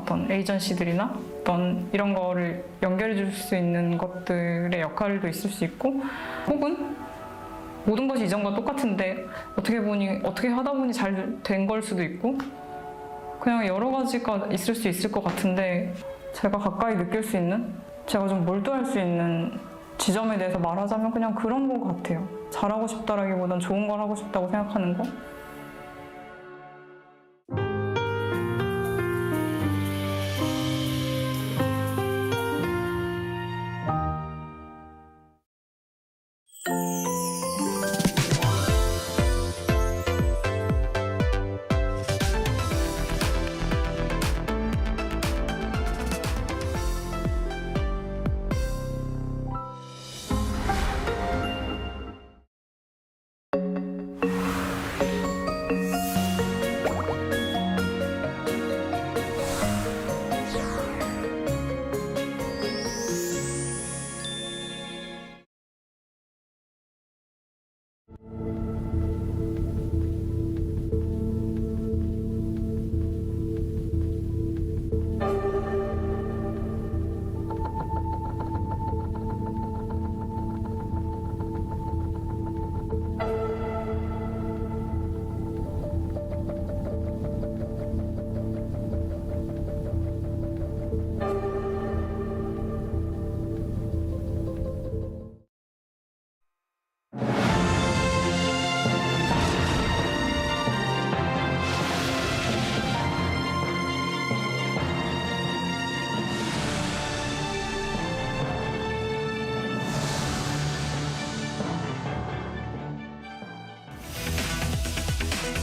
어떤 에이전시들이나 어떤 이런 거를 연결해 줄 수 있는 것들의 역할도 있을 수 있고, 혹은 모든 것이 이전과 똑같은데 어떻게 하다 보니 잘 된 걸 수도 있고, 그냥 여러 가지가 있을 수 있을 것 같은데, 제가 가까이 느낄 수 있는, 제가 좀 몰두할 수 있는 지점에 대해서 말하자면 그냥 그런 것 같아요. 잘하고 싶다라기보단 좋은 걸 하고 싶다고 생각하는 거.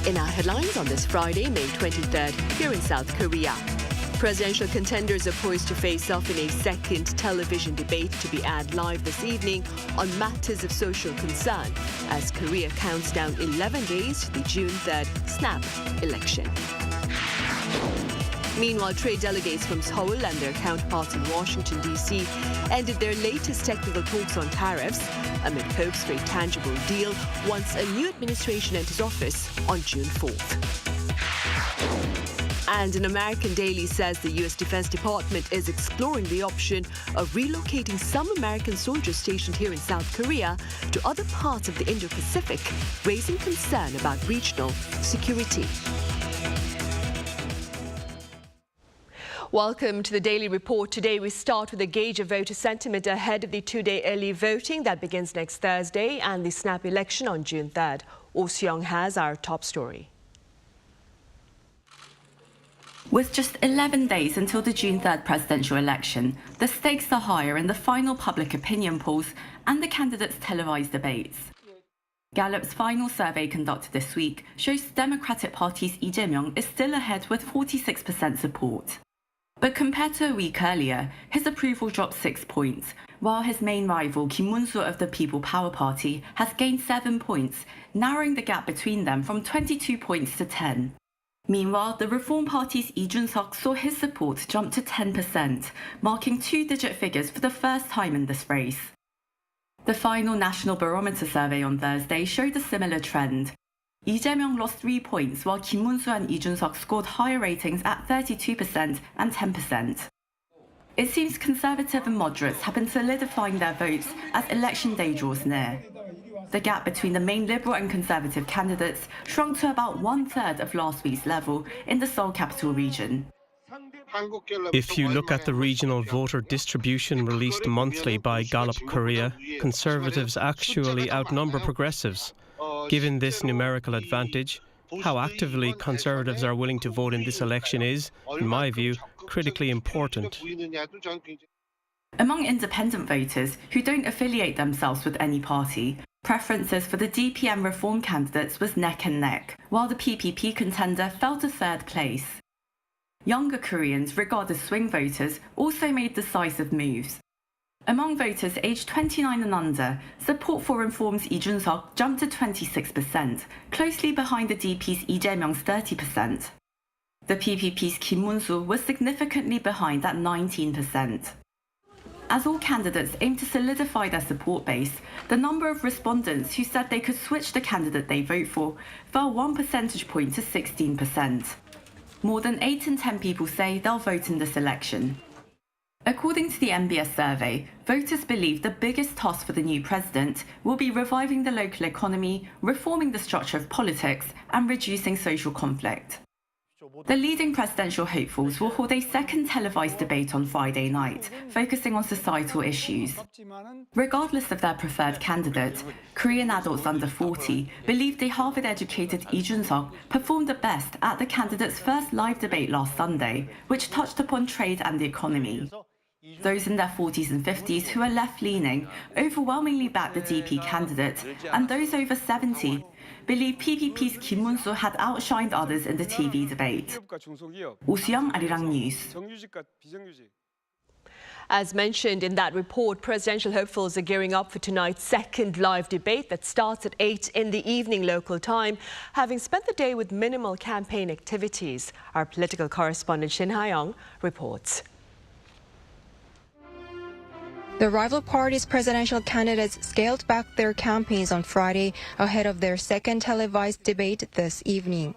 In our headlines on this Friday, May 23rd, here in South Korea. Presidential contenders are poised to face off in a second television debate to be aired live this evening on matters of social concern as Korea counts down 11 days to the June 3rd snap election. Meanwhile, trade delegates from Seoul and their counterparts in Washington, D.C. ended their latest technical talks on tariffs amid hopes for a tangible deal once a new administration enters office on June 4th. And an American daily says the U.S. Defense Department is exploring the option of relocating some American soldiers stationed here in South Korea to other parts of the Indo-Pacific, raising concern about regional security. Welcome to the Daily Report. Today we start with a gauge of voter sentiment ahead of the two-day early voting that begins next Thursday and the snap election on June 3rd. Oh Seong has our top story. With just 11 days until the June 3rd presidential election, the stakes are higher in the final public opinion polls and the candidates' televised debates. Gallup's final survey conducted this week shows Democratic Party's Lee Jae-myung is still ahead with 46% support. But compared to a week earlier, his approval dropped 6 points, while his main rival, Kim Moon-soo of the People Power Party, has gained 7 points, narrowing the gap between them from 22 points to 10. Meanwhile, the Reform Party's Lee Jun-seok saw his support jump to 10%, marking two-digit figures for the first time in this race. The final National Barometer survey on Thursday showed a similar trend. Lee Jae-myung lost 3 points, while Kim Moon-soo and Lee Jun-seok scored higher ratings at 32% and 10%. It seems Conservative and moderates have been solidifying their votes as election day draws near. The gap between the main Liberal and Conservative candidates shrunk to about 1/3 of last week's level in the Seoul capital region. If you look at the regional voter distribution released monthly by Gallup Korea, Conservatives actually outnumber Progressives. Given this numerical advantage, how actively Conservatives are willing to vote in this election is, in my view, critically important. Among independent voters who don't affiliate themselves with any party, preferences for the DPM reform candidates was neck and neck, while the PPP contender fell to 3rd place. Younger Koreans, regarded as swing voters, also made decisive moves. Among voters aged 29 and under, support for reform's Lee Jun-seok jumped to 26%, closely behind the DP's Lee Jae-myung's 30%. The PPP's Kim Moon-soo was significantly behind at 19%. As all candidates aim to solidify their support base, the number of respondents who said they could switch the candidate they vote for fell 1 percentage point to 16%. more than 8 in 10 people say they'll vote in this election. According to the MBS survey, voters believe the biggest task for the new president will be reviving the local economy, reforming the structure of politics, and reducing social conflict. The leading presidential hopefuls will hold a second televised debate on Friday night, focusing on societal issues. Regardless of their preferred candidate, Korean adults under 40 believe the Harvard-educated Lee Jun-seok performed the best at the candidate's first live debate last Sunday, which touched upon trade and the economy. Those in their 40s and 50s who are left-leaning overwhelmingly back the DP candidate, and those over 70 believe PPP's Kim Moon-soo had outshined others in the TV debate. Heo Ga-young, Arirang News. As mentioned in that report, presidential hopefuls are gearing up for tonight's second live debate that starts at 8 in the evening local time, having spent the day with minimal campaign activities. Our political correspondent Heo Ga-young reports. The rival parties' presidential candidates scaled back their campaigns on Friday ahead of their second televised debate this evening.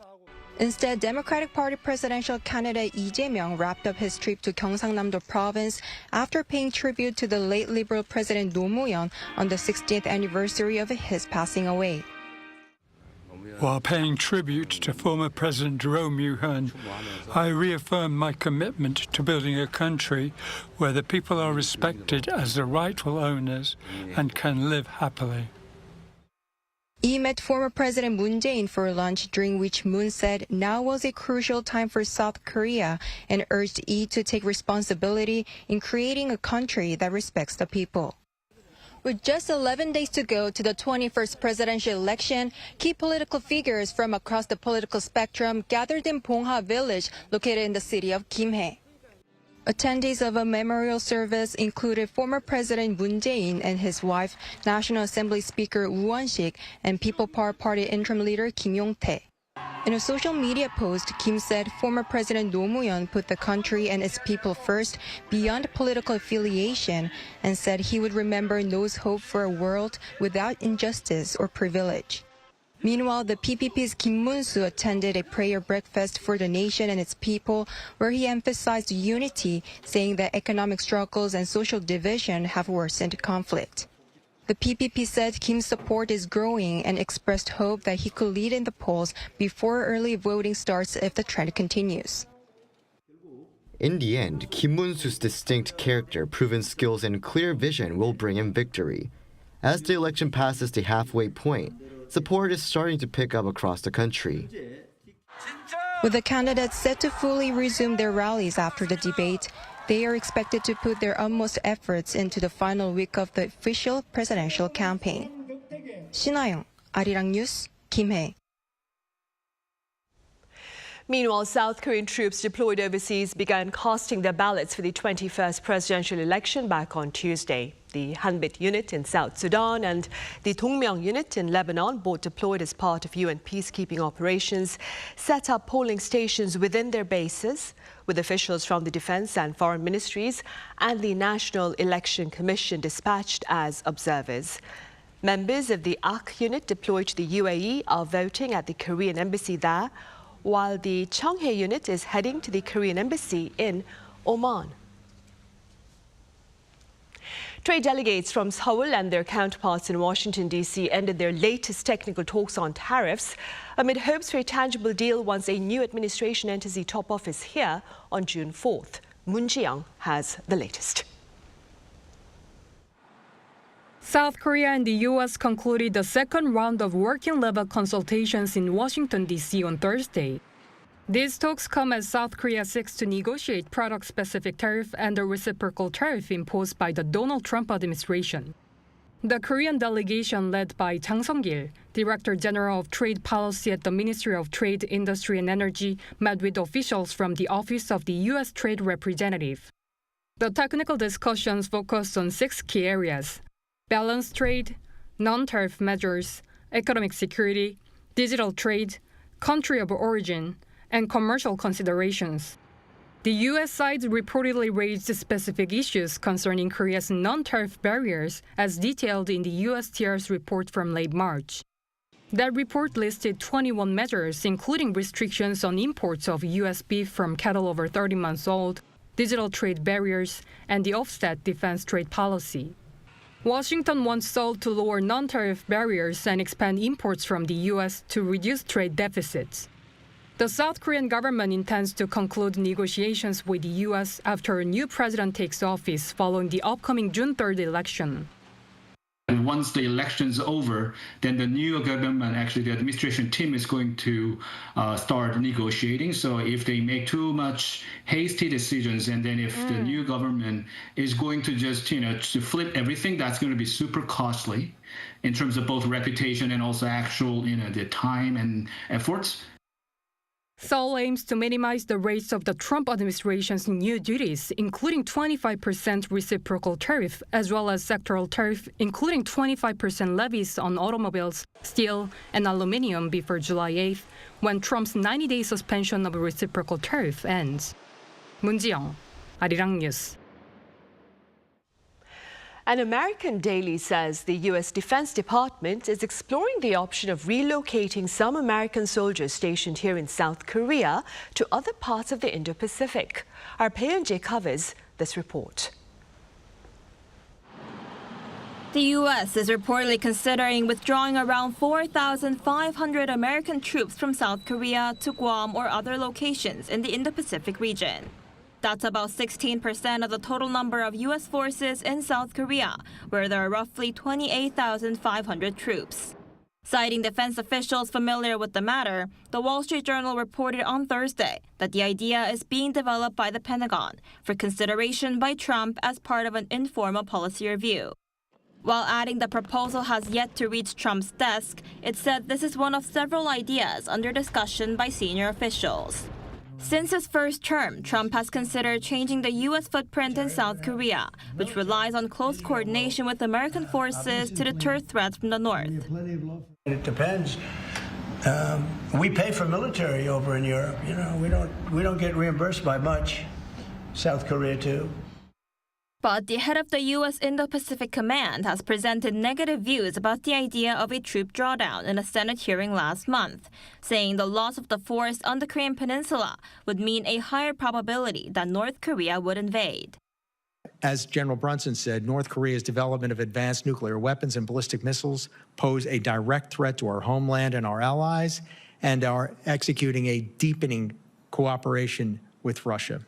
Instead, Democratic Party presidential candidate Lee Jae-myung wrapped up his trip to Gyeongsangnam-do province after paying tribute to the late Liberal President Roh Moo-hyun on the 60th anniversary of his passing away. While paying tribute to former President Roh Moo-hyun, I reaffirm my commitment to building a country where the people are respected as the rightful owners and can live happily. Lee met former President Moon Jae-in for lunch, during which Moon said now was a crucial time for South Korea and urged Lee to take responsibility in creating a country that respects the people. With just 11 days to go to the 21st presidential election, key political figures from across the political spectrum gathered in Bongha village located in the city of Gimhae. Attendees of a memorial service included former President Moon Jae-in and his wife, National Assembly Speaker Woo Won-sik, and People Power Party interim leader Kim Yong-tae. In a social media post, Kim said former President Roh Moo-hyun put the country and its people first beyond political affiliation and said he would remember Roh's hope for a world without injustice or privilege. Meanwhile, the PPP's Kim Moon-soo attended a prayer breakfast for the nation and its people, where he emphasized unity, saying that economic struggles and social division have worsened conflict. The PPP said Kim's support is growing and expressed hope that he could lead in the polls before early voting starts if the trend continues. In the end, Kim Moon-soo's distinct character, proven skills, and clear vision will bring him victory. As the election passes the halfway point, support is starting to pick up across the country. With the candidates set to fully resume their rallies after the debate, they are expected to put their utmost efforts into the final week of the official presidential campaign. Heo Ga-young, Arirang News, Gimhae. Meanwhile, South Korean troops deployed overseas began casting their ballots for the 21st presidential election back on Tuesday. The Hanbit unit in South Sudan and the Dongmyeong unit in Lebanon, both deployed as part of UN peacekeeping operations, set up polling stations within their bases, with officials from the Defense and Foreign Ministries and the National Election Commission dispatched as observers. Members of the AK unit deployed to the UAE are voting at the Korean embassy there, while the Cheonghae unit is heading to the Korean embassy in Oman. Trade delegates from Seoul and their counterparts in Washington, D.C. ended their latest technical talks on tariffs amid hopes for a tangible deal once a new administration enters the top office here on June 4th. Moon Ji-young has the latest. South Korea and the U.S. concluded the second round of working-level consultations in Washington, D.C. on Thursday. These talks come as South Korea seeks to negotiate product-specific tariff and the reciprocal tariff imposed by the Donald Trump administration. The Korean delegation, led by Jang Sung-gil, Director General of Trade Policy at the Ministry of Trade, Industry and Energy, met with officials from the Office of the U.S. Trade Representative. The technical discussions focused on 6 key areas: balanced trade, non-tariff measures, economic security, digital trade, country of origin, and commercial considerations. The U.S. side reportedly raised specific issues concerning Korea's non-tariff barriers, as detailed in the USTR's report from late March. That report listed 21 measures, including restrictions on imports of U.S. beef from cattle over 30 months old, digital trade barriers, and the offset defense trade policy. Washington wants Seoul to lower non-tariff barriers and expand imports from the U.S. to reduce trade deficits. The South Korean government intends to conclude negotiations with the U.S. after a new president takes office following the upcoming June 3rd election. And once the election's over, then the new government, actually the administration team is going to start negotiating. So if they make too much hasty decisions, and then if the new government is going to just, to flip everything, that's going to be super costly in terms of both reputation and also actual, the time and efforts. Seoul aims to minimize the rates of the Trump administration's new duties, including 25% reciprocal tariff, as well as sectoral tariff, including 25% levies on automobiles, steel, and aluminum before July 8th, when Trump's 90-day suspension of reciprocal tariff ends. Moon Ji-young, Arirang News. An American daily says the U.S. Defense Department is exploring the option of relocating some American soldiers stationed here in South Korea to other parts of the Indo-Pacific. Our Heo-ga-young covers this report. The U.S. is reportedly considering withdrawing around 4,500 American troops from South Korea to Guam or other locations in the Indo-Pacific region. That's about 16% of the total number of U.S. forces in South Korea, where there are roughly 28,500 troops. Citing defense officials familiar with the matter, the Wall Street Journal reported on Thursday that the idea is being developed by the Pentagon for consideration by Trump as part of an informal policy review. While adding the proposal has yet to reach Trump's desk, it said this is one of several ideas under discussion by senior officials. Since his first term, Trump has considered changing the U.S. footprint in South Korea, which relies on close coordination with American forces to deter threats from the north. It depends. We pay for military over in Europe. We don't get reimbursed by much. South Korea too. But the head of the U.S. Indo-Pacific Command has presented negative views about the idea of a troop drawdown in a Senate hearing last month, saying the loss of the force on the Korean Peninsula would mean a higher probability that North Korea would invade. As General Brunson said, North Korea's development of advanced nuclear weapons and ballistic missiles pose a direct threat to our homeland and our allies, and are executing a deepening cooperation with Russia.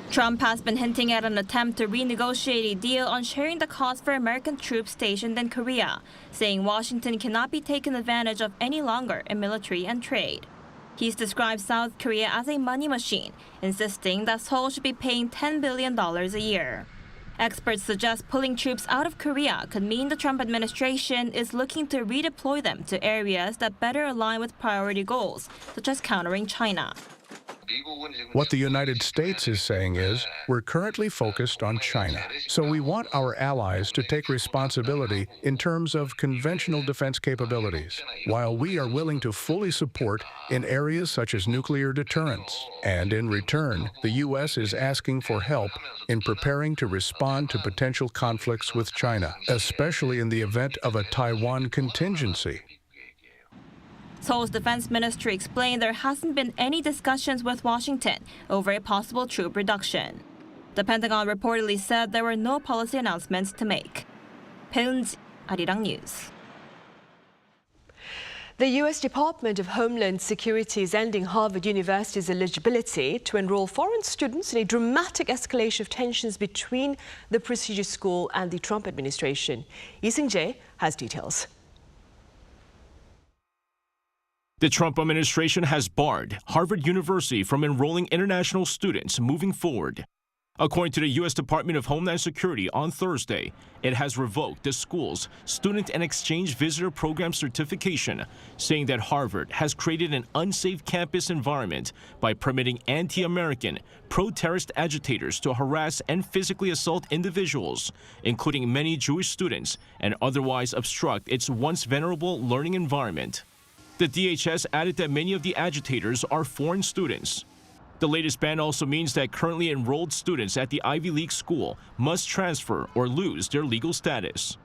Trump has been hinting at an attempt to renegotiate a deal on sharing the cost for American troops stationed in Korea, saying Washington cannot be taken advantage of any longer in military and trade. He's described South Korea as a money machine, insisting that Seoul should be paying $10 billion a year. Experts suggest pulling troops out of Korea could mean the Trump administration is looking to redeploy them to areas that better align with priority goals, such as countering China. What the United States is saying is, we're currently focused on China, so we want our allies to take responsibility in terms of conventional defense capabilities, while we are willing to fully support in areas such as nuclear deterrence. And in return, the U.S. is asking for help in preparing to respond to potential conflicts with China, especially in the event of a Taiwan contingency. Seoul's defense ministry explained there hasn't been any discussions with Washington over a possible troop reduction. The Pentagon reportedly said there were no policy announcements to make. Heo-ga-young, Arirang News. The U.S. Department of Homeland Security is ending Harvard University's eligibility to enroll foreign students in a dramatic escalation of tensions between the prestigious school and the Trump administration. Lee Seung-jae has details. The Trump administration has barred Harvard University from enrolling international students moving forward. According to the U.S. Department of Homeland Security on Thursday, it has revoked the school's Student and Exchange Visitor Program certification, saying that Harvard has created an unsafe campus environment by permitting anti-American, pro-terrorist agitators to harass and physically assault individuals, including many Jewish students, and otherwise obstruct its once venerable learning environment. The DHS added that many of the agitators are foreign students. The latest ban also means that currently enrolled students at the Ivy League school must transfer or lose their legal status.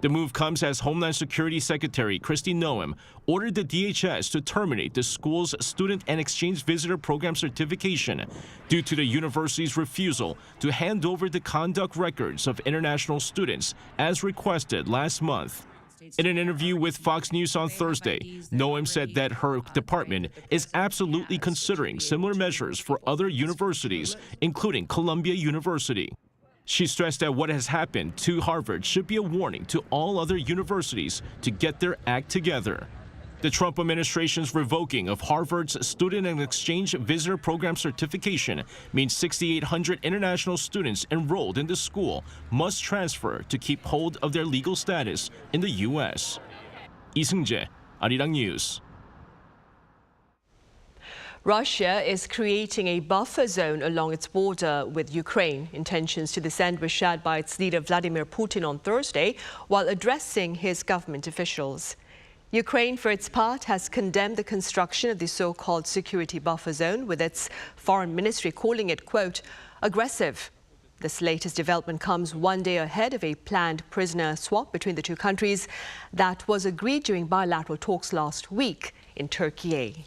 The move comes as Homeland Security Secretary Kristi Noem ordered the DHS to terminate the school's student and exchange visitor program certification due to the university's refusal to hand over the conduct records of international students as requested last month. In an interview with Fox News on Thursday, Noem said that her department is absolutely considering similar measures for other universities, including Columbia University. She stressed that what has happened to Harvard should be a warning to all other universities to get their act together. The Trump administration's revoking of Harvard's Student and Exchange Visitor Program certification means 6,800 international students enrolled in the school must transfer to keep hold of their legal status in the U.S. 이승재, Arirang News. Russia is creating a buffer zone along its border with Ukraine. Intentions to this end were shared by its leader Vladimir Putin on Thursday while addressing his government officials. Ukraine, for its part, has condemned the construction of the so-called security buffer zone, with its foreign ministry calling it, quote, aggressive. This latest development comes one day ahead of a planned prisoner swap between the two countries that was agreed during bilateral talks last week in Turkey.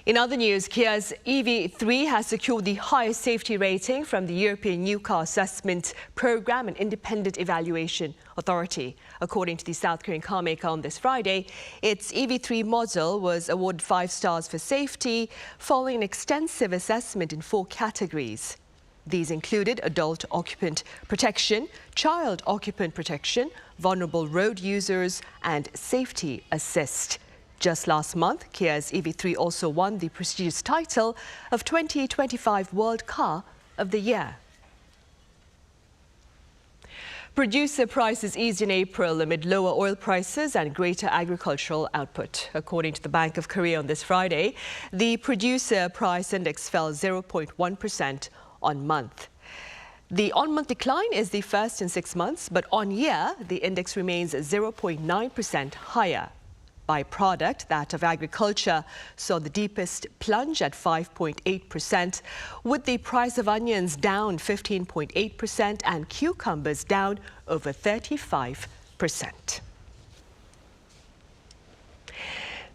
In other news, Kia's EV3 has secured the highest safety rating from the European New Car Assessment Programme and Independent Evaluation Authority. According to the South Korean car maker on this Friday, its EV3 model was awarded 5 stars for safety following an extensive assessment in 4 categories. These included adult occupant protection, child occupant protection, vulnerable road users, and safety assist. Just last month, Kia's EV3 also won the prestigious title of 2025 World Car of the Year. Producer prices eased in April amid lower oil prices and greater agricultural output. According to the Bank of Korea on this Friday, the producer price index fell 0.1% on month. The on-month decline is the first in 6 months, but on year, the index remains 0.9% higher. By product, that of agriculture saw the deepest plunge at 5.8%, with the price of onions down 15.8% and cucumbers down over 35%.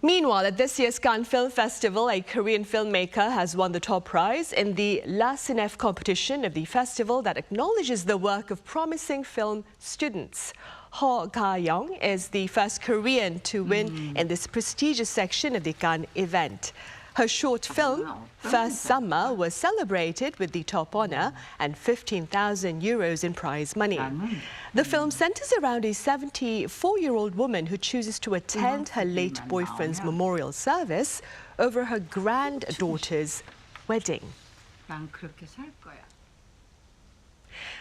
Meanwhile, at this year's Cannes Film Festival, a Korean filmmaker has won the top prize in the La Cinef competition of the festival that acknowledges the work of promising film students. Heo Ga-young is the first Korean to win in this prestigious section of the Cannes event. Her short film, First Summer, was celebrated with the top honor and 15,000 euros in prize money. The film centers around a 74-year-old woman who chooses to attend her late boyfriend's memorial service over her granddaughter's wedding.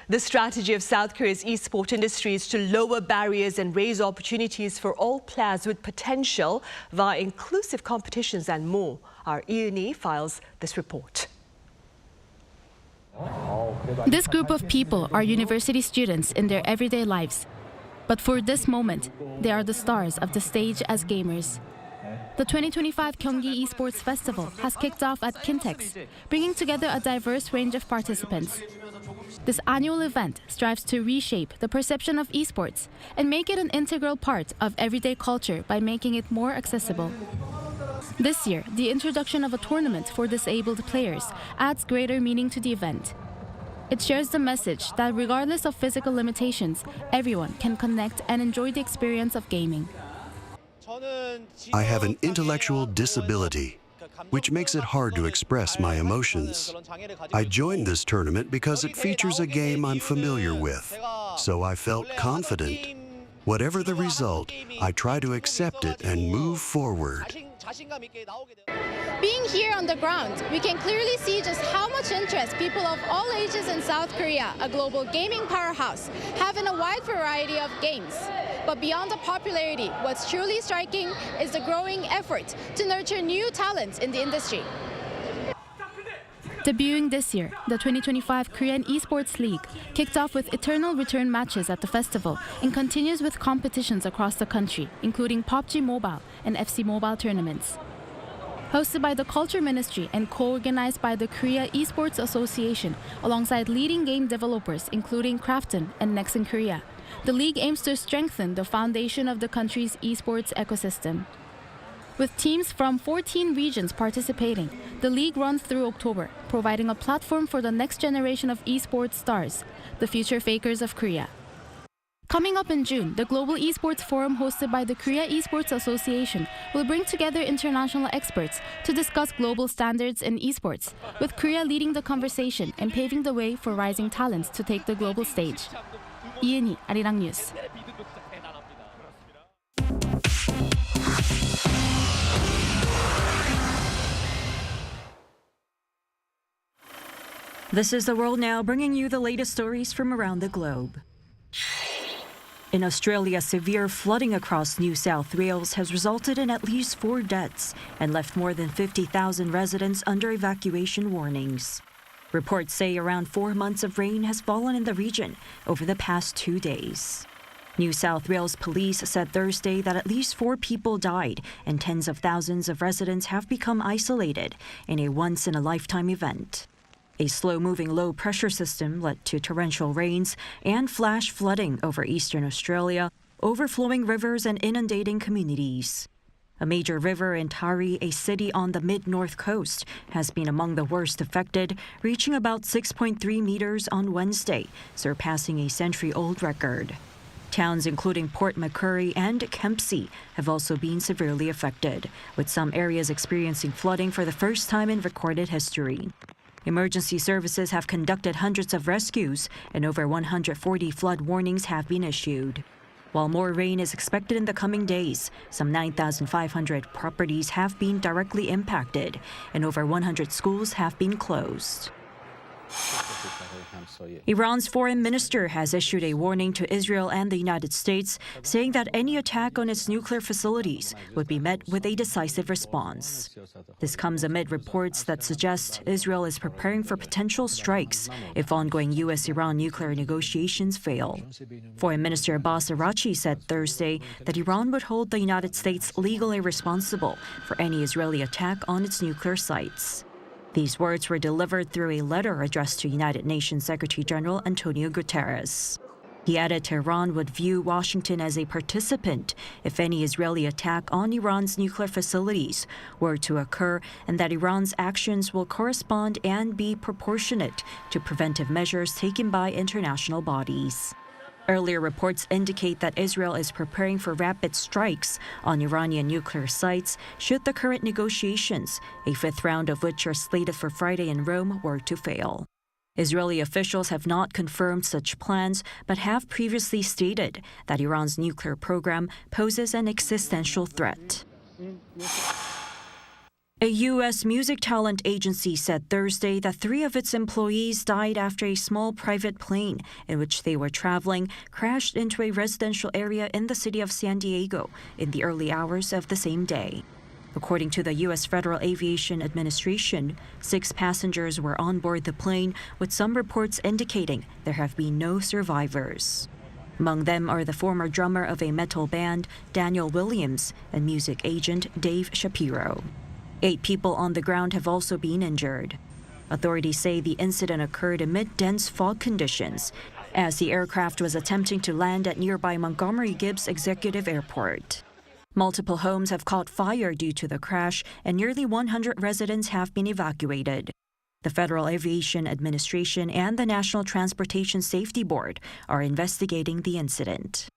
The strategy of South Korea's esports industry is to lower barriers and raise opportunities for all players with potential via inclusive competitions and more. Our Euni files this report. This group of people are university students in their everyday lives. But for this moment, they are the stars of the stage as gamers. The 2025 Gyeonggi Esports Festival has kicked off at Kintex, bringing together a diverse range of participants. This annual event strives to reshape the perception of esports and make it an integral part of everyday culture by making it more accessible. This year, the introduction of a tournament for disabled players adds greater meaning to the event. It shares the message that regardless of physical limitations, everyone can connect and enjoy the experience of gaming. I have an intellectual disability, which makes it hard to express my emotions. I joined this tournament because it features a game I'm familiar with, so I felt confident. Whatever the result, I try to accept it and move forward. Being here on the ground, we can clearly see just how much interest people of all ages in South Korea, a global gaming powerhouse, have in a wide variety of games. But beyond the popularity, what's truly striking is the growing effort to nurture new talents in the industry. Debuting this year, the 2025 Korean Esports League kicked off with eternal return matches at the festival and continues with competitions across the country, including PUBG Mobile and FC Mobile tournaments. Hosted by the Culture Ministry and co-organized by the Korea Esports Association alongside leading game developers including Krafton and Nexon Korea, the league aims to strengthen the foundation of the country's esports ecosystem. With teams from 14 regions participating, the league runs through October, providing a platform for the next generation of esports stars, the future fakers of Korea. Coming up in June, the Global Esports Forum hosted by the Korea Esports Association will bring together international experts to discuss global standards in esports, with Korea leading the conversation and paving the way for rising talents to take the global stage. 이은희, Arirang News. This is The World Now, bringing you the latest stories from around the globe. In Australia, severe flooding across New South Wales has resulted in at least 4 deaths and left more than 50,000 residents under evacuation warnings. Reports say around 4 months of rain has fallen in the region over the past 2 days. New South Wales police said Thursday that at least 4 people died and tens of thousands of residents have become isolated in a once-in-a-lifetime event. A slow-moving low-pressure system led to torrential rains and flash flooding over eastern Australia, overflowing rivers and inundating communities. A major river in Tari, a city on the mid-north coast, has been among the worst affected, reaching about 6.3 meters on Wednesday, surpassing a century-old record. Towns including Port Macquarie and Kempsey have also been severely affected, with some areas experiencing flooding for the first time in recorded history. Emergency services have conducted hundreds of rescues, and over 140 flood warnings have been issued. While more rain is expected in the coming days, some 9,500 properties have been directly impacted, and over 100 schools have been closed. Iran's foreign minister has issued a warning to Israel and the United States, saying that any attack on its nuclear facilities would be met with a decisive response. This comes amid reports that suggest Israel is preparing for potential strikes if ongoing U.S.-Iran nuclear negotiations fail. Foreign Minister Abbas Araghchi said Thursday that Iran would hold the United States legally responsible for any Israeli attack on its nuclear sites. These words were delivered through a letter addressed to United Nations Secretary-General Antonio Guterres. He added Tehran would view Washington as a participant if any Israeli attack on Iran's nuclear facilities were to occur, and that Iran's actions will correspond and be proportionate to preventive measures taken by international bodies. Earlier reports indicate that Israel is preparing for rapid strikes on Iranian nuclear sites should the current negotiations, a 5th round of which are slated for Friday in Rome, were to fail. Israeli officials have not confirmed such plans, but have previously stated that Iran's nuclear program poses an existential threat. A U.S. music talent agency said Thursday that 3 of its employees died after a small private plane in which they were traveling crashed into a residential area in the city of San Diego in the early hours of the same day. According to the U.S. Federal Aviation Administration, 6 passengers were on board the plane, with some reports indicating there have been no survivors. Among them are the former drummer of a metal band, Daniel Williams, and music agent Dave Shapiro. 8 people on the ground have also been injured. Authorities say the incident occurred amid dense fog conditions as the aircraft was attempting to land at nearby Montgomery Gibbs Executive Airport. Multiple homes have caught fire due to the crash, and nearly 100 residents have been evacuated. The Federal Aviation Administration and the National Transportation Safety Board are investigating the incident.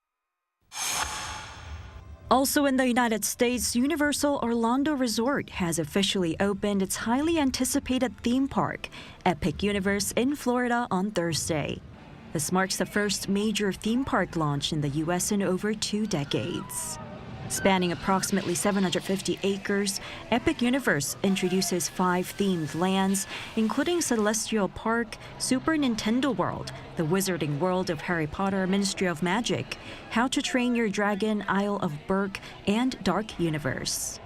Also in the United States, Universal Orlando Resort has officially opened its highly anticipated theme park, Epic Universe, in Florida on Thursday. This marks the first major theme park launch in the U.S. in over 2 decades. Spanning approximately 750 acres, Epic Universe introduces 5 themed lands, including Celestial Park, Super Nintendo World, the Wizarding World of Harry Potter Ministry of Magic, How to Train Your Dragon Isle of Berk, and Dark Universe.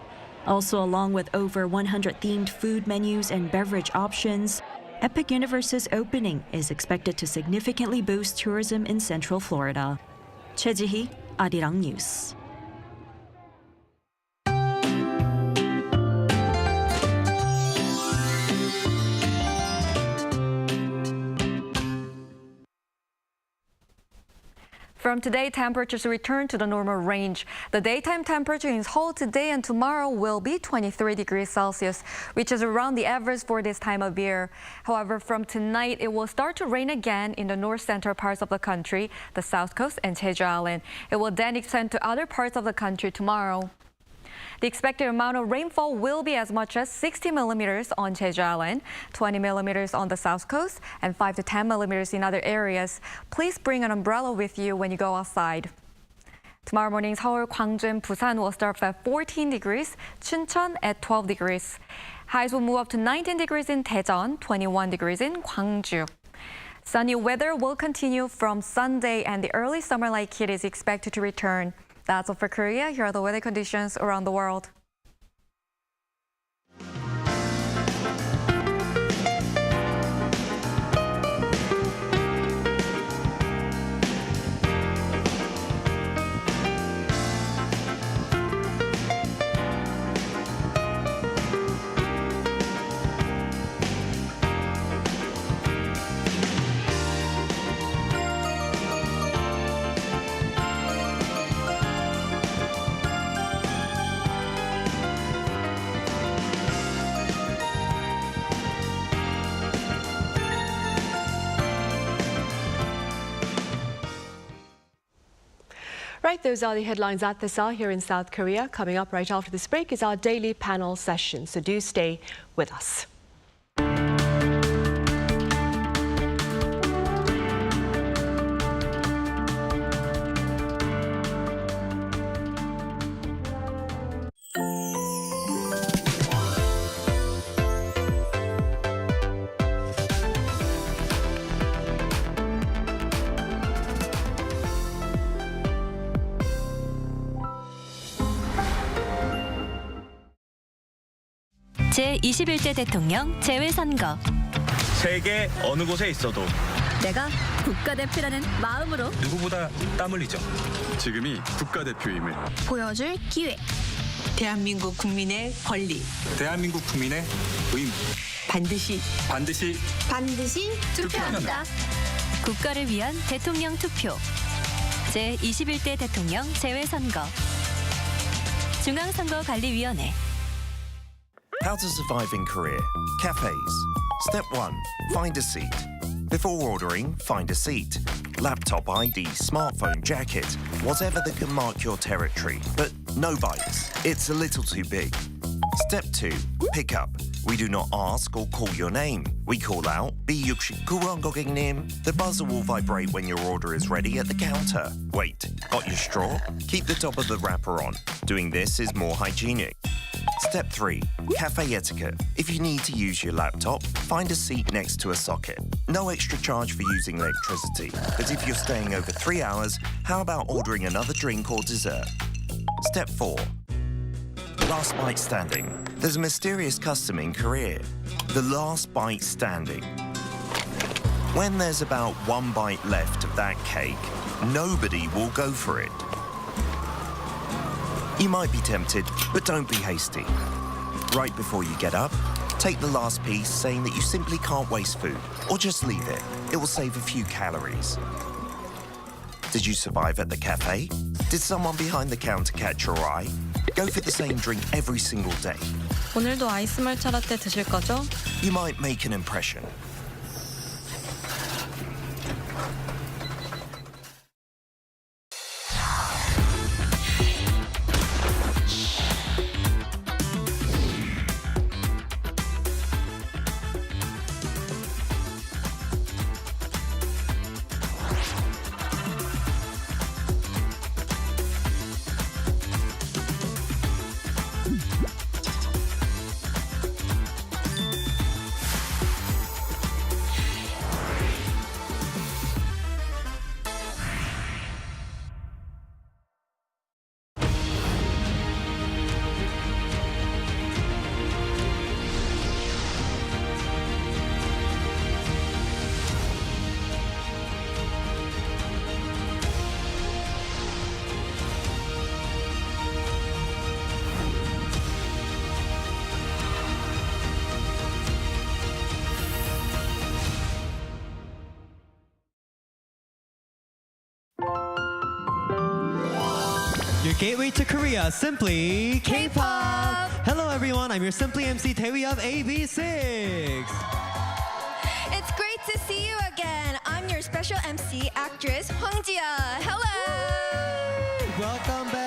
Also, along with over 100 themed food menus and beverage options, Epic Universe's opening is expected to significantly boost tourism in Central Florida. Choi Ji-hee, Arirang News. From today, temperatures return to the normal range. The daytime temperature in Seoul today and tomorrow will be 23 degrees Celsius, which is around the average for this time of year. However, from tonight, it will start to rain again in the north-central parts of the country, the south coast, and Jeju Island. It will then extend to other parts of the country tomorrow. The expected amount of rainfall will be as much as 60 millimeters on Jeju Island, 20 millimeters on the south coast, and 5 to 10 millimeters in other areas. Please bring an umbrella with you when you go outside. Tomorrow morning, Seoul, Gwangju, and Busan will start at 14 degrees, Chuncheon at 12 degrees. Highs will move up to 19 degrees in Daejeon, 21 degrees in Gwangju. Sunny weather will continue from Sunday, and the early summer-like heat is expected to return. That's all for Korea. Here are the weather conditions around the world. Right, those are the headlines at this hour here in South Korea. Coming up right after this break is our daily panel session, so do stay with us. 제21대 대통령 재외선거. 세계 어느 곳에 있어도 내가 국가대표라는 마음으로 누구보다 땀 흘리죠. 지금이 국가대표임을 보여줄 기회. 대한민국 국민의 권리. 대한민국 국민의 의무. 반드시 투표합니다. 국가를 위한 대통령 투표. 제21대 대통령 재외선거. 중앙선거관리위원회. How to survive in Korea. Cafes. Step 1. Find a seat. Before ordering, find a seat. Laptop ID, smartphone, jacket, whatever that can mark your territory. But no bites. It's a little too big. Step 2. Pick up. We do not ask or call your name. We call out, B69번 고객님. The buzzer will vibrate when your order is ready at the counter. Wait, got your straw? Keep the top of the wrapper on. Doing this is more hygienic. Step 3. Cafe etiquette. If you need to use your laptop, find a seat next to a socket. No extra charge for using electricity. But if you're staying over 3 hours, how about ordering another drink or dessert? Step 4. Last bite standing. There's a mysterious custom in Korea. The last bite standing. When there's about 1 bite left of that cake, nobody will go for it. You might be tempted, but don't be hasty. Right before you get up, take the last piece saying that you simply can't waste food, or just leave it. It will save a few calories. Did you survive at the cafe? Did someone behind the counter catch your eye? Go for the same drink every single day. 오늘도 아이스 말차 라떼 드실 거죠? You might make an impression. your gateway to Korea, Simply K-pop. Hello everyone, I'm your Simply MC Taewi of AB6. It's great to see you again. I'm your special MC, actress Hwang Ji-ah. Hello. Welcome back.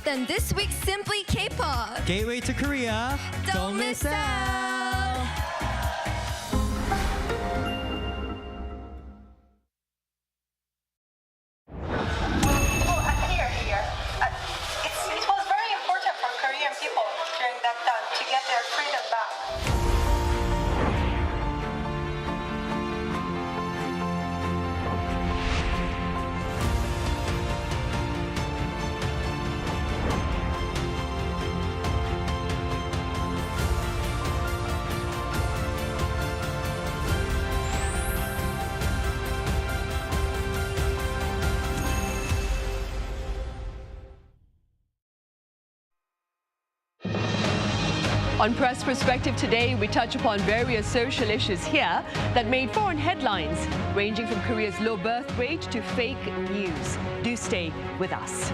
Then this week's Simply K-pop. Gateway to Korea. Don't miss out. Here. It was very important for Korean people during that time to get their freedom back. On Press Perspective today, we touch upon various social issues here that made foreign headlines, ranging from Korea's low birth rate to fake news. Do stay with us.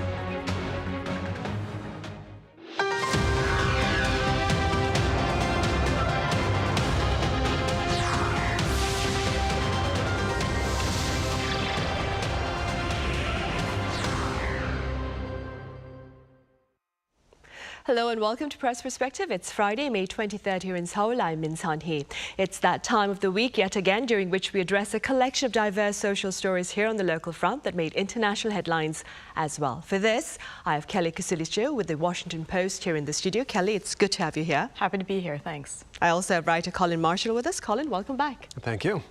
Hello and welcome to Press Perspective. It's Friday, May 23rd here in Seoul. I'm Min Sun-hee. It's that time of the week yet again during which we address a collection of diverse social stories here on the local front that made international headlines as well. For this, I have Kelly Kusulicho with the Washington Post here in the studio. Kelly, it's good to have you here. Happy to be here, thanks. I also have writer Colin Marshall with us. Colin, welcome back. Thank you.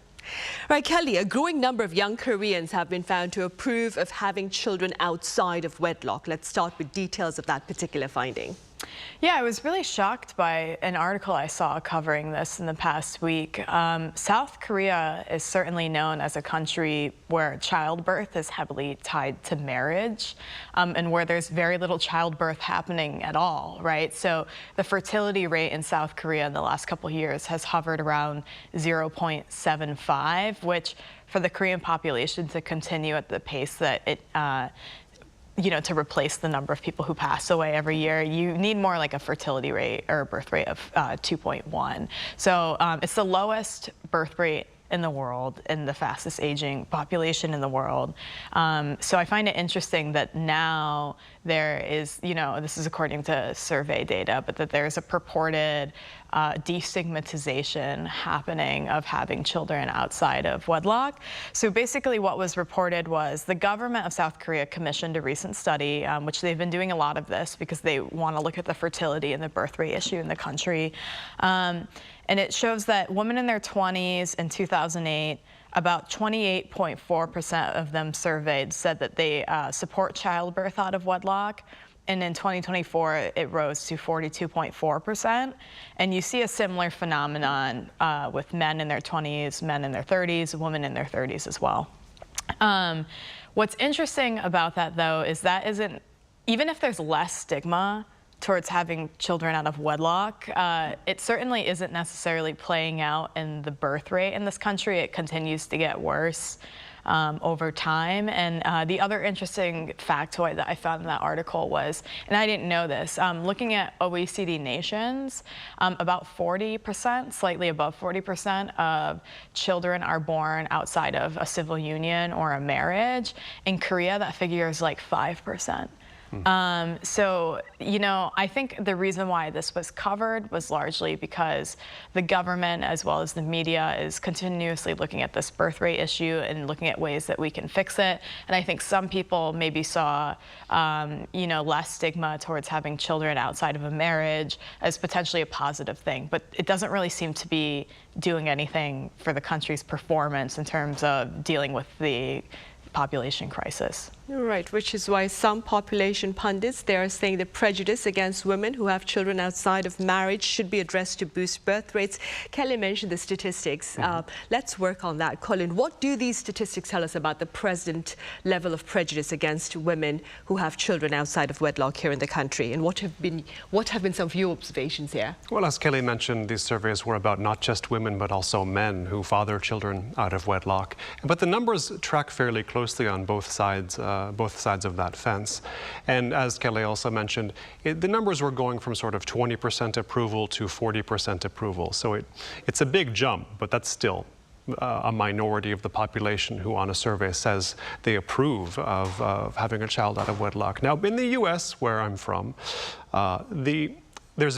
Right, Kelly, a growing number of young Koreans have been found to approve of having children outside of wedlock. Let's start with details of that particular finding. Yeah, I was really shocked by an article I saw covering this in the past week. South Korea is certainly known as a country where childbirth is heavily tied to marriage and where there's very little childbirth happening at all, right? So the fertility rate in South Korea in the last couple of years has hovered around 0.75, which for the Korean population to continue at the pace that it to replace the number of people who pass away every year, you need more like a fertility rate or a birth rate of 2.1. So it's the lowest birth rate in the world and the fastest aging population in the world. So I find it interesting that now there is, this is according to survey data, but that there's a purported destigmatization happening of having children outside of wedlock. So basically what was reported was the government of South Korea commissioned a recent study, which they've been doing a lot of this because they want to look at the fertility and the birth rate issue in the country. And it shows that women in their 20s in 2008, about 28.4% of them surveyed said that they support childbirth out of wedlock. And in 2024, it rose to 42.4%. And you see a similar phenomenon with men in their 20s, men in their 30s, women in their 30s as well. What's interesting about that, though, is that even if there's less stigma towards having children out of wedlock, it certainly isn't necessarily playing out in the birth rate in this country. It continues to get worse over time. And the other interesting factoid that I found in that article was, and I didn't know this, looking at OECD nations, about 40%, slightly above 40% of children are born outside of a civil union or a marriage. In Korea, that figure is like 5%. So, I think the reason why this was covered was largely because the government, as well as the media, is continuously looking at this birth rate issue and looking at ways that we can fix it. And I think some people maybe saw, less stigma towards having children outside of a marriage as potentially a positive thing. But it doesn't really seem to be doing anything for the country's performance in terms of dealing with the population crisis. Right, which is why some population pundits, they are saying the prejudice against women who have children outside of marriage should be addressed to boost birth rates. Kelly mentioned the statistics. Let's work on that. Colin, what do these statistics tell us about the present level of prejudice against women who have children outside of wedlock here in the country? And what have been some of your observations here? Well, as Kelly mentioned, these surveys were about not just women, but also men who father children out of wedlock. But the numbers track fairly closely on both sides of that fence. And as Kelly also mentioned, the numbers were going from sort of 20% approval to 40% approval. So it's a big jump, but that's still a minority of the population who on a survey says they approve of having a child out of wedlock. Now, in the US, where I'm from, there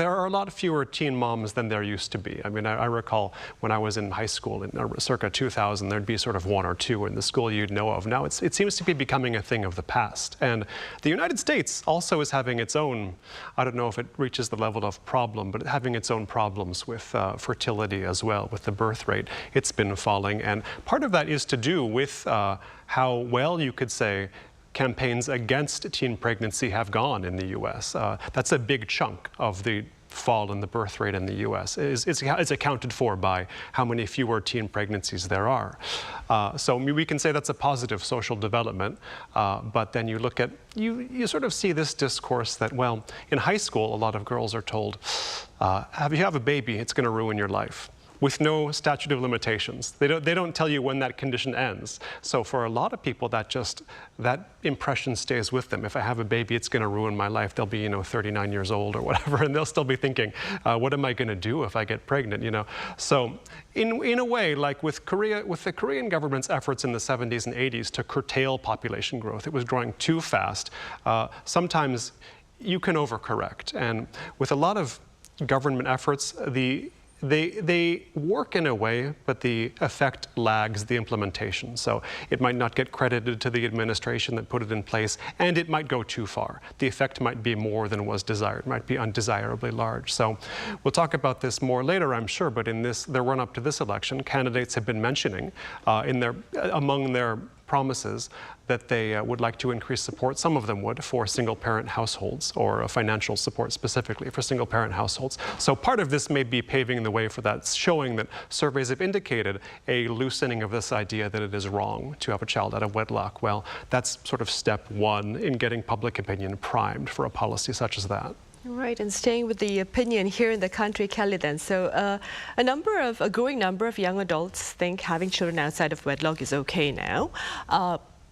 are a lot fewer teen moms than there used to be. I mean, I recall when I was in high school in circa 2000, there'd be sort of one or two in the school you'd know of. Now it seems to be becoming a thing of the past. And the United States also is having its own, I don't know if it reaches the level of problem, but having its own problems with fertility as well, with the birth rate. It's been falling. And part of that is to do with how well, you could say, campaigns against teen pregnancy have gone in the U.S. That's a big chunk of the fall in the birth rate in the U.S. It's accounted for by how many fewer teen pregnancies there are. So we can say that's a positive social development, but then you look at, you sort of see this discourse that, well, in high school, a lot of girls are told, if you have a baby, it's going to ruin your life, with no statute of limitations. They don't tell you when that condition ends. So for a lot of people, that impression stays with them. If I have a baby, it's going to ruin my life. They'll be, 39 years old or whatever, and they'll still be thinking, what am I going to do if I get pregnant, So in a way, like with the Korean government's efforts in the 70s and 80s to curtail population growth, it was growing too fast. Sometimes you can overcorrect. And with a lot of government efforts, they work in a way, but the effect lags the implementation. So it might not get credited to the administration that put it in place, and it might go too far. The effect might be more than was desired, might be undesirably large. So we'll talk about this more later, I'm sure, but in the run-up to this election, candidates have been mentioning among their promises that they would like to increase support, some of them would, for single-parent households, or financial support specifically for single-parent households. So part of this may be paving the way for that, showing that surveys have indicated a loosening of this idea that it is wrong to have a child out of wedlock. Well, that's sort of step one in getting public opinion primed for a policy such as that. Right, and staying with the opinion here in the country, Kelly, then. So a growing number of young adults think having children outside of wedlock is okay now.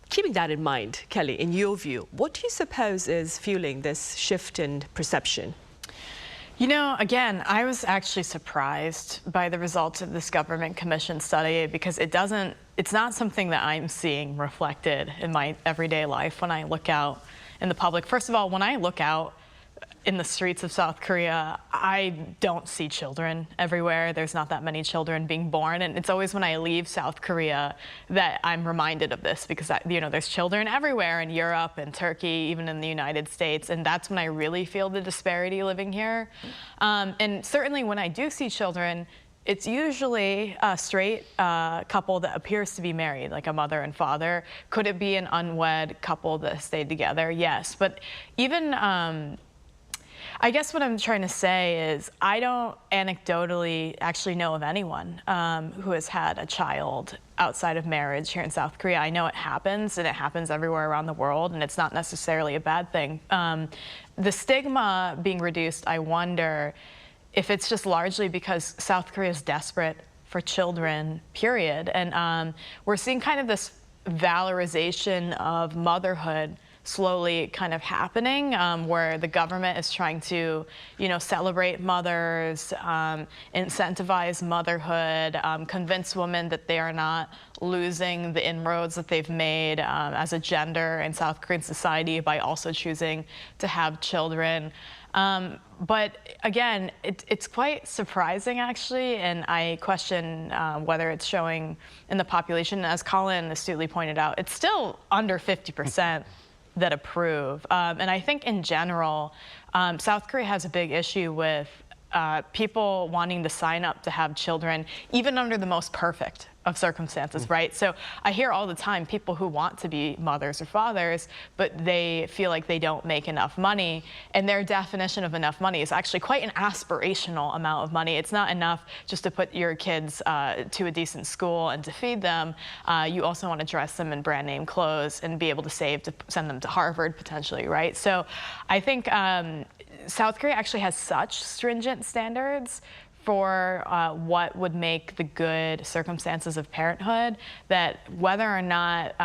Keeping that in mind, Kelly, in your view, what do you suppose is fueling this shift in perception? Again, I was actually surprised by the results of this government commission study, because it's not something that I'm seeing reflected in my everyday life when I look out in the public. First of all, when I look out in the streets of South Korea, I don't see children everywhere. There's not that many children being born. And it's always when I leave South Korea that I'm reminded of this, because there's children everywhere in Europe and Turkey, even in the United States. And that's when I really feel the disparity living here. And certainly when I do see children, it's usually a straight couple that appears to be married, like a mother and father. Could it be an unwed couple that stayed together? Yes. But even I guess what I'm trying to say is I don't anecdotally actually know of anyone who has had a child outside of marriage here in South Korea. I know it happens, and it happens everywhere around the world, and it's not necessarily a bad thing. The stigma being reduced, I wonder if it's just largely because South Korea is desperate for children, period. And we're seeing kind of this valorization of motherhood slowly kind of happening, where the government is trying to, celebrate mothers, incentivize motherhood, convince women that they are not losing the inroads that they've made as a gender in South Korean society by also choosing to have children. But again, it's quite surprising, actually, and I question whether it's showing in the population. As Colin astutely pointed out, it's still under 50% that approve. And I think in general, South Korea has a big issue with people wanting to sign up to have children, even under the most perfect of circumstances, right? So I hear all the time people who want to be mothers or fathers, but they feel like they don't make enough money. And their definition of enough money is actually quite an aspirational amount of money. It's not enough just to put your kids to a decent school and to feed them. You also want to dress them in brand name clothes and be able to save to send them to Harvard potentially, right? So I think South Korea actually has such stringent standards for what would make the good circumstances of parenthood, that whether or not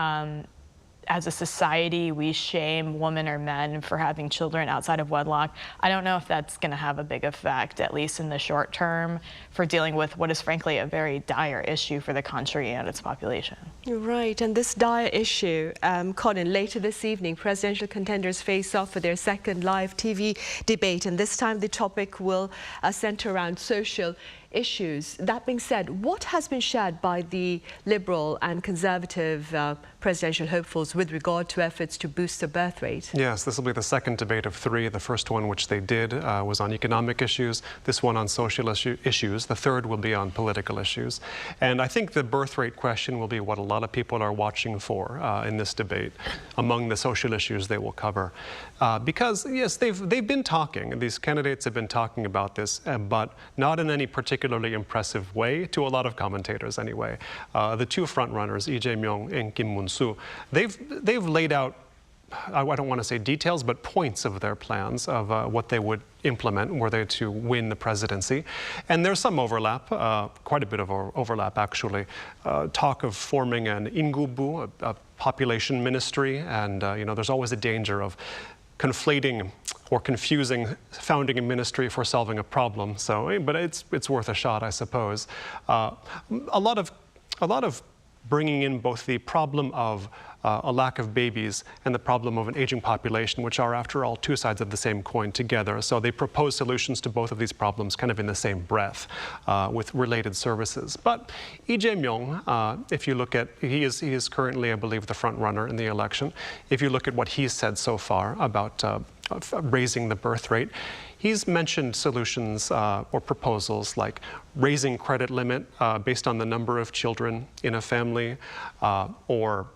as a society we shame women or men for having children outside of wedlock, I don't know if that's going to have a big effect, at least in the short term, for dealing with what is frankly a very dire issue for the country and its population. Right, and this dire issue, Colin, later this evening, presidential contenders face off for their second live TV debate, and this time the topic will center around social issues. That being said, what has been shared by the Liberal and Conservative presidential hopefuls with regard to efforts to boost the birth rate? Yes, this will be the second debate of three. The first one, which they did, was on economic issues. This one on social issues. The third will be on political issues. And I think the birth rate question will be what a lot of people are watching for in this debate among the social issues they will cover. Because, yes, they've been talking. These candidates have been talking about this, but not in any particularly impressive way, to a lot of commentators anyway. The two frontrunners, Lee Jae-myung and Kim Moon-soo, they've laid out, I don't want to say details, but points of their plans of what they would implement were they to win the presidency. And there's some overlap, quite a bit of overlap actually. Talk of forming an ingubu, a population ministry, and there's always a danger of conflating or confusing founding a ministry for solving a problem. So, but it's worth a shot, I suppose. A lot of bringing in both the problem of a lack of babies and the problem of an aging population, which are, after all, two sides of the same coin together. So they propose solutions to both of these problems kind of in the same breath with related services. But Lee Jae-myung, if you look at, he is currently, I believe, the front runner in the election. If you look at what he's said so far about raising the birth rate, he's mentioned solutions or proposals like raising credit limit based on the number of children in a family, or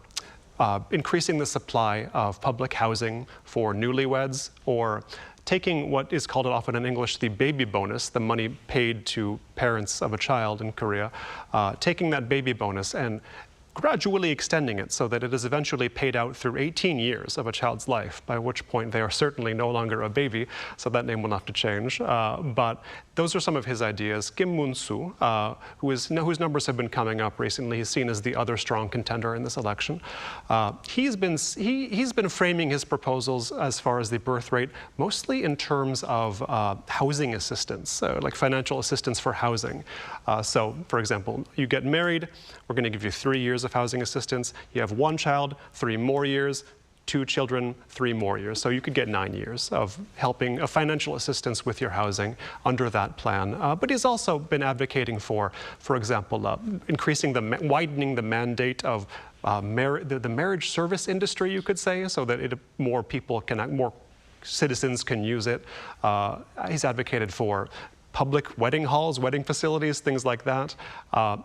increasing the supply of public housing for newlyweds, or taking what is called often in English the baby bonus, the money paid to parents of a child in Korea, taking that baby bonus and gradually extending it so that it is eventually paid out through 18 years of a child's life, by which point they are certainly no longer a baby, so that name will have to change. But those are some of his ideas. Kim Moon-soo, whose numbers have been coming up recently, he's seen as the other strong contender in this election. He's been framing his proposals as far as the birth rate, mostly in terms of housing assistance, like financial assistance for housing. So, for example, you get married, we're going to give you 3 years of housing assistance. You have 1 child, 3 more years. 2 children, 3 more years. So you could get 9 years of financial assistance with your housing under that plan. But he's also been advocating for example, widening the mandate of the marriage service industry, you could say, so that more citizens can use it. He's advocated for public wedding halls, wedding facilities, things like that,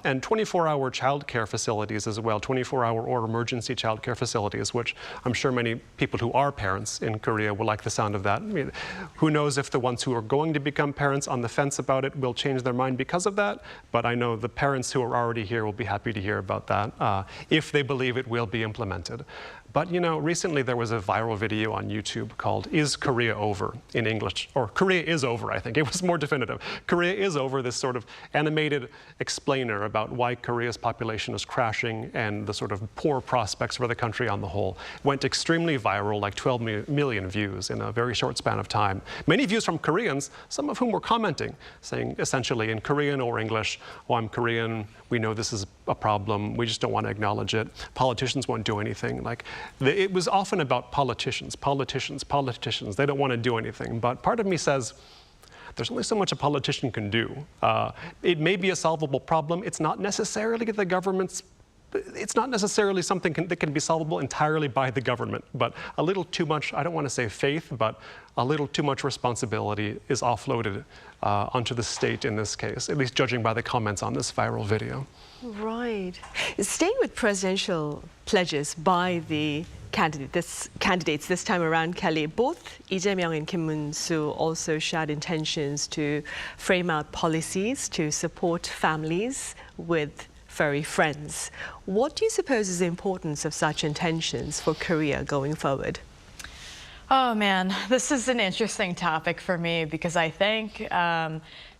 and 24-hour childcare facilities as well, 24-hour or emergency childcare facilities, which I'm sure many people who are parents in Korea will like the sound of that. I mean, who knows if the ones who are going to become parents on the fence about it will change their mind because of that, but I know the parents who are already here will be happy to hear about that if they believe it will be implemented. But, you know, recently there was a viral video on YouTube called "Is Korea Over?" in English, or "Korea is Over," I think. It was more definitive. "Korea is Over," this sort of animated explainer about why Korea's population is crashing and the sort of poor prospects for the country on the whole. Went extremely viral, like 12 million views in a very short span of time. Many views from Koreans, some of whom were commenting, saying essentially in Korean or English, "Oh, I'm Korean, we know this is a problem, we just don't want to acknowledge it. Politicians won't do anything." Like, it was often about politicians. They don't want to do anything. But part of me says, there's only so much a politician can do. It may be a solvable problem. It's not necessarily the government's. It's not necessarily something that can be solvable entirely by the government, but a little too much, I don't want to say faith, but a little too much responsibility is offloaded onto the state in this case, at least judging by the comments on this viral video. Right. Staying with presidential pledges by the candidates this time around, Kelly, both Lee Jae-myung and Kim Moon-soo also shared intentions to frame out policies to support families with furry friends. What do you suppose is the importance of such intentions for Korea going forward? Oh man, this is an interesting topic for me because I think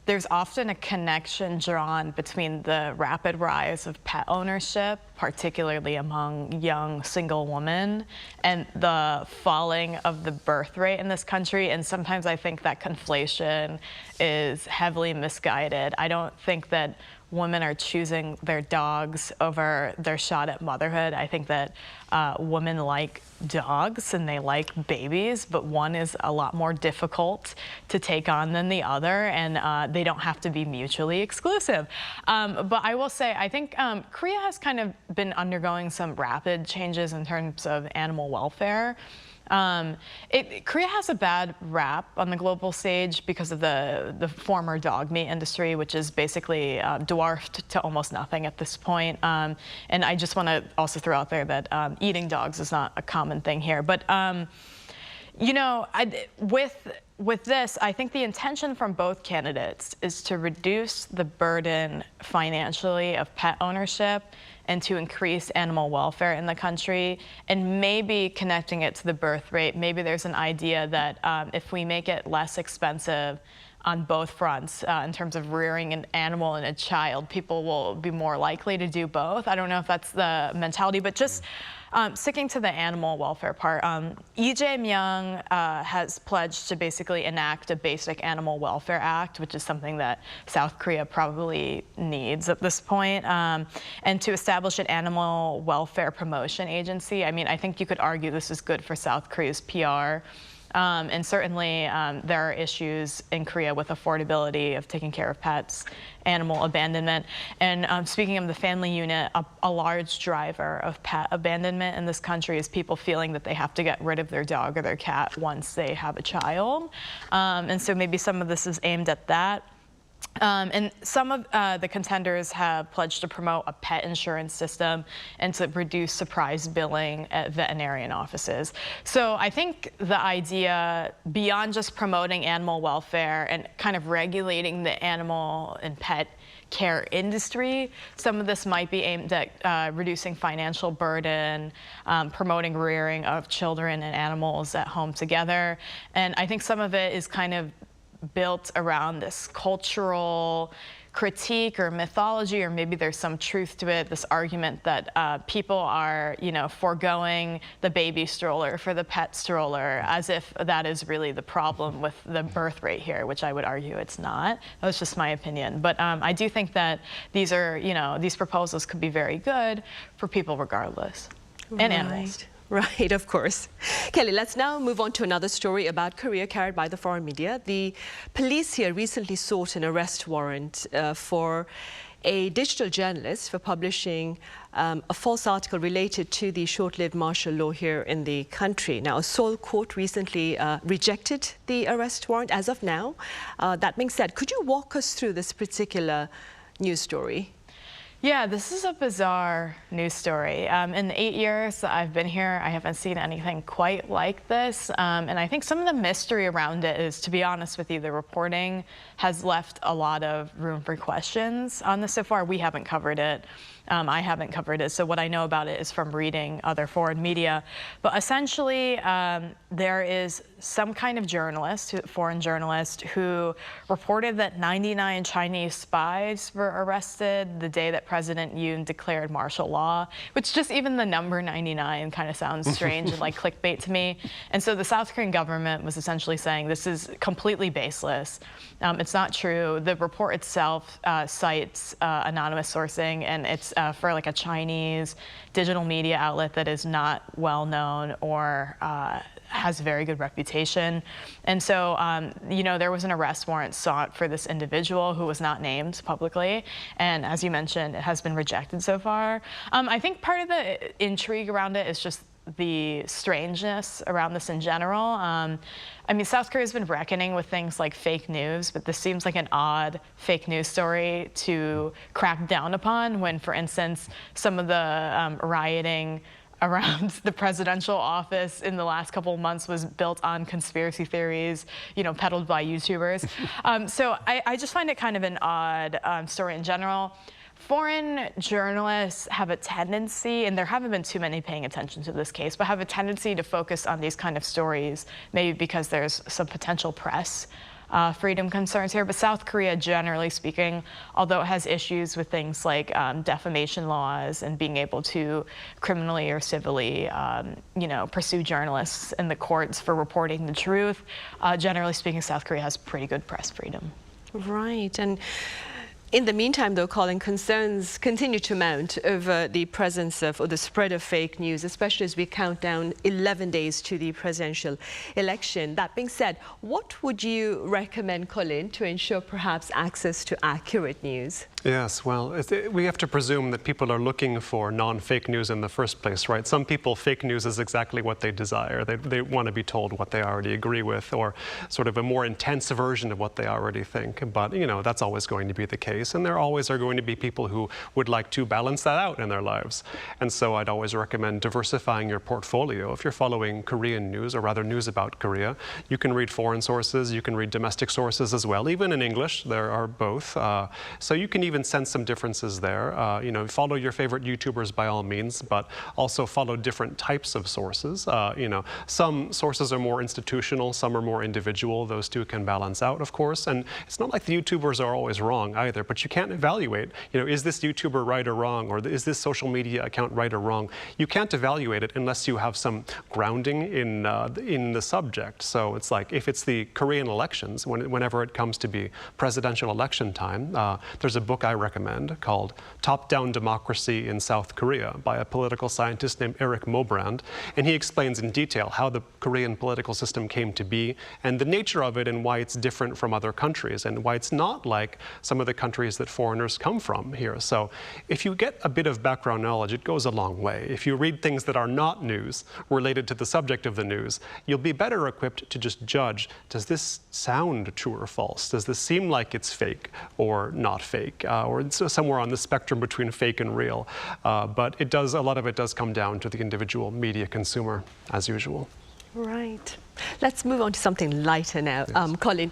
there's often a connection drawn between the rapid rise of pet ownership, particularly among young single women, and the falling of the birth rate in this country. And sometimes I think that conflation is heavily misguided. I don't think that women are choosing their dogs over their shot at motherhood. I think that women like dogs and they like babies, but one is a lot more difficult to take on than the other, and they don't have to be mutually exclusive. But I will say, I think Korea has kind of been undergoing some rapid changes in terms of animal welfare. Korea has a bad rap on the global stage because of the former dog meat industry, which is basically dwarfed to almost nothing at this point. And I just want to also throw out there that eating dogs is not a common thing here. But, you know, with this, I think the intention from both candidates is to reduce the burden financially of pet ownership and to increase animal welfare in the country, and maybe connecting it to the birth rate. Maybe there's an idea that if we make it less expensive on both fronts in terms of rearing an animal and a child, people will be more likely to do both. I don't know if that's the mentality, but just sticking to the animal welfare part, Lee Jae-myung has pledged to basically enact a basic animal welfare act, which is something that South Korea probably needs at this point, and to establish an animal welfare promotion agency. I mean, I think you could argue this is good for South Korea's PR. And certainly there are issues in Korea with affordability of taking care of pets, animal abandonment. And speaking of the family unit, a large driver of pet abandonment in this country is people feeling that they have to get rid of their dog or their cat once they have a child. And so maybe some of this is aimed at that. And some of the contenders have pledged to promote a pet insurance system and to reduce surprise billing at veterinarian offices. So I think the idea, beyond just promoting animal welfare and kind of regulating the animal and pet care industry, some of this might be aimed at reducing financial burden, promoting rearing of children and animals at home together. And I think some of it is kind of built around this cultural critique or mythology, or maybe there's some truth to it, this argument that people are, you know, foregoing the baby stroller for the pet stroller, as if that is really the problem with the birth rate here, which I would argue it's not. That's just my opinion. But I do think that these are, you know, these proposals could be very good for people regardless, and animals. Right, of course. Kelly, let's now move on to another story about Korea carried by the foreign media. The police here recently sought an arrest warrant for a digital journalist for publishing a false article related to the short-lived martial law here in the country. Now, a Seoul court recently rejected the arrest warrant as of now. That being said, could you walk us through this particular news story? Yeah, this is a bizarre news story. In the 8 years that I've been here, I haven't seen anything quite like this. And I think some of the mystery around it is, to be honest with you, the reporting has left a lot of room for questions on this so far. We haven't covered it. I haven't covered it, so what I know about it is from reading other foreign media. But essentially, there is some kind of journalist, foreign journalist, who reported that 99 Chinese spies were arrested the day that President Yoon declared martial law, which just even the number 99 kind of sounds strange and like clickbait to me. And so the South Korean government was essentially saying this is completely baseless. It's not true. The report itself cites anonymous sourcing, and it's for like a Chinese digital media outlet that is not well known or has a very good reputation. And so, you know, there was an arrest warrant sought for this individual who was not named publicly. And as you mentioned, it has been rejected so far. I think part of the intrigue around it is just the strangeness around this in general. I mean, South Korea has been reckoning with things like fake news, but this seems like an odd fake news story to crack down upon when, for instance, some of the rioting around the presidential office in the last couple of months was built on conspiracy theories, you know, peddled by YouTubers. So I just find it kind of an odd story in general. Foreign journalists have a tendency, and there haven't been too many paying attention to this case, but have a tendency to focus on these kind of stories, maybe because there's some potential press freedom concerns here. But South Korea, generally speaking, although it has issues with things like defamation laws and being able to criminally or civilly, you know, pursue journalists in the courts for reporting the truth, generally speaking, South Korea has pretty good press freedom. Right. And in the meantime, though, Colin, concerns continue to mount over the presence of, or the spread of fake news, especially as we count down 11 days to the presidential election. That being said, what would you recommend, Colin, to ensure perhaps access to accurate news? Yes, well, we have to presume that people are looking for non-fake news in the first place, right? Some people, fake news is exactly what they desire. They want to be told what they already agree with, or sort of a more intense version of what they already think. But, you know, that's always going to be the case. And there always are going to be people who would like to balance that out in their lives. And so I'd always recommend diversifying your portfolio. If you're following Korean news, or rather news about Korea, you can read foreign sources, you can read domestic sources as well. Even in English, there are both. So you can even sense some differences there. You know, follow your favorite YouTubers by all means, but also follow different types of sources. You know, some sources are more institutional, some are more individual. Those two can balance out, of course. And it's not like the YouTubers are always wrong either, but you can't evaluate, you know, is this YouTuber right or wrong, or is this social media account right or wrong? You can't evaluate it unless you have some grounding in the subject. So it's like, if it's the Korean elections, whenever it comes to be presidential election time, there's a book I recommend called Top-Down Democracy in South Korea by a political scientist named Eric Mobrand. And he explains in detail how the Korean political system came to be and the nature of it and why it's different from other countries and why it's not like some of the countries that foreigners come from here. So if you get a bit of background knowledge, it goes a long way. If you read things that are not news related to the subject of the news, you'll be better equipped to just judge, does this sound true or false? Does this seem like it's fake or not fake? Or somewhere on the spectrum between fake and real. But a lot of it does come down to the individual media consumer, as usual. Right. Let's move on to something lighter now, yes. Colin.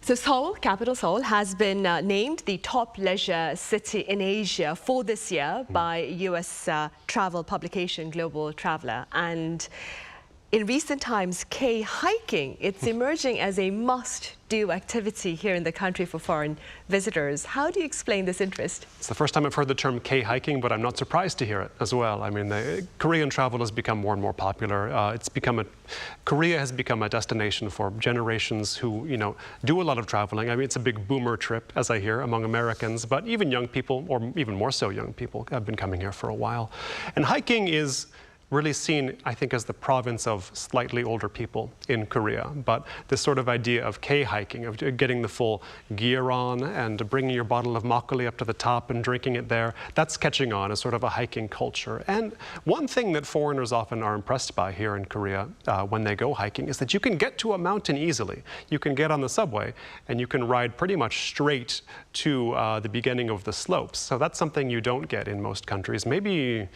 So Seoul, capital Seoul, has been named the top leisure city in Asia for this year by US travel publication Global Traveler. And in recent times, K-hiking, it's emerging as a must-do activity here in the country for foreign visitors. How do you explain this interest? It's the first time I've heard the term K-hiking, but I'm not surprised to hear it as well. I mean, Korean travel has become more and more popular. Korea has become a destination for generations who, you know, do a lot of traveling. I mean, it's a big boomer trip, as I hear, among Americans, but even young people, or even more so young people, have been coming here for a while. And hiking is really seen, I think, as the province of slightly older people in Korea. But this sort of idea of K-hiking, of getting the full gear on and bringing your bottle of makgeolli up to the top and drinking it there, that's catching on as sort of a hiking culture. And one thing that foreigners often are impressed by here in Korea when they go hiking is that you can get to a mountain easily. You can get on the subway and you can ride pretty much straight to the beginning of the slopes. So that's something you don't get in most countries. Maybe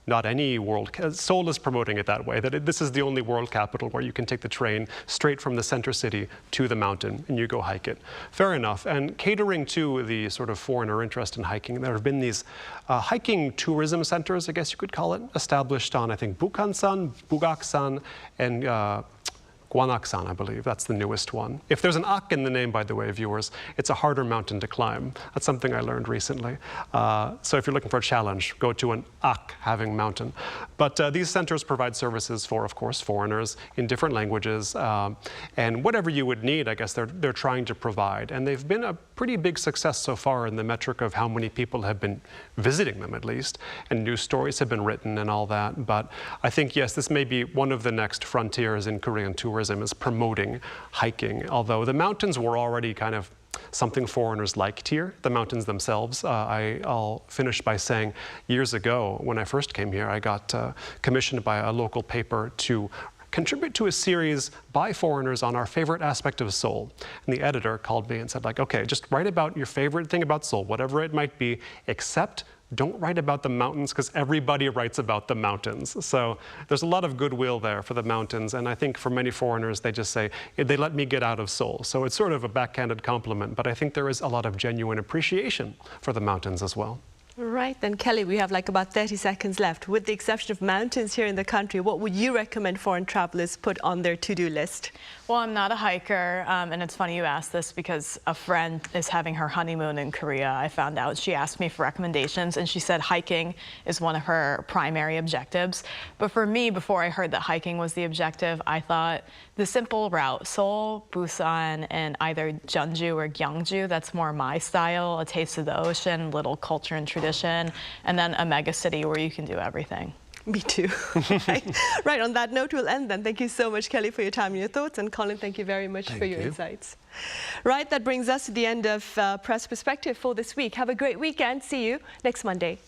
not any world. Seoul is promoting it that way, that this is the only world capital where you can take the train straight from the center city to the mountain and you go hike it. Fair enough. And catering to the sort of foreigner interest in hiking, there have been these hiking tourism centers, I guess you could call it, established on, I think, Bukhansan, Bugaksan, and Gwanaksan, I believe. That's the newest one. If there's an ak in the name, by the way, viewers, it's a harder mountain to climb. That's something I learned recently. So if you're looking for a challenge, go to an ak having mountain. But these centers provide services for, of course, foreigners in different languages. And whatever you would need, I guess they're trying to provide. And they've been a pretty big success so far in the metric of how many people have been visiting them, at least. And news stories have been written and all that. But I think, yes, this may be one of the next frontiers in Korean tourism, is promoting hiking, although the mountains were already kind of something foreigners liked here, the mountains themselves. I'll finish by saying years ago, when I first came here, I got commissioned by a local paper to contribute to a series by foreigners on our favorite aspect of Seoul. And the editor called me and said, like, okay, just write about your favorite thing about Seoul, whatever it might be, except don't write about the mountains, because everybody writes about the mountains. So there's a lot of goodwill there for the mountains. And I think for many foreigners, they just say, they let me get out of Seoul. So it's sort of a backhanded compliment, but I think there is a lot of genuine appreciation for the mountains as well. Right, then Kelly, we have like about 30 seconds left. With the exception of mountains here in the country, what would you recommend foreign travelers put on their to-do list? Well, I'm not a hiker, and it's funny you asked this because a friend is having her honeymoon in Korea. I found out. She asked me for recommendations, and she said hiking is one of her primary objectives. But for me, before I heard that hiking was the objective, I thought the simple route, Seoul, Busan, and either Jeonju or Gyeongju, that's more my style, a taste of the ocean, little culture and tradition, and then a mega city where you can do everything. Me too. Right, on that note, we'll end then. Thank you so much, Kelly, for your time and your thoughts. And Colin, thank you very much for your insights. Right, that brings us to the end of Press Perspective for this week. Have a great weekend. See you next Monday.